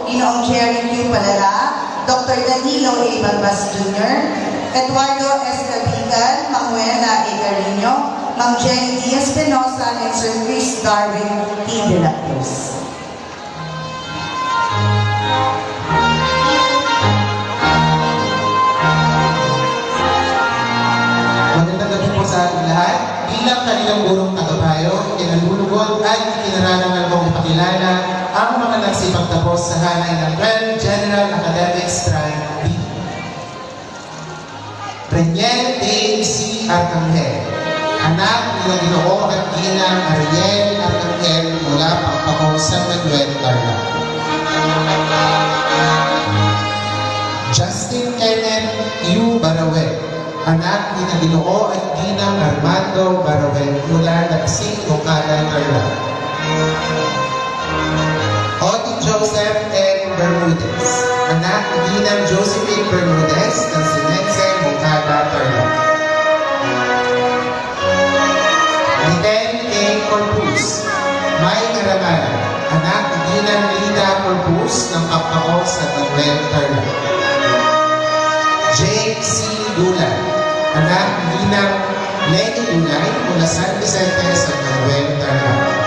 Ginoong Jerry Q. Palala, Dr. Danilo A. Balbas Jr., Eduardo S. Cabican, Manuela A. Carino, Ma'am Jenny D. Espinosa, and Sir Chris Darwin T. De La Cruz. Magandang gabi po sa ating lahat. Bilang kanilang gurong kagabayo, kinalulugod at ikinararangan kong ipakilala ang mga nagsipagtapos sa hanay ng 12 General Academic Strand B. Reniel A. C. Arcangel, anak ng Ginoo at Ginang Ariel Arcangel mula Pampako, San Manuel, Tarlac. Justin Kenneth U. Barawel, anak ni Ginoo at Ginang Armando Barawel mula Laksing, Bocada, Tarlac. Oti Joseph N. Bermudez, anak ni Ginang Josephine Bermudez ng Sinense, Bocada, Tarlac. Miguel A. Corpus, May Aramal, anak ni Ginang Lida Corpus ng Pampako, San Manuel, Tarlac. Jake C. Dulay, anak ni Ginang Lenny Dulay mula San Vicente, San Manuel, Tarlac.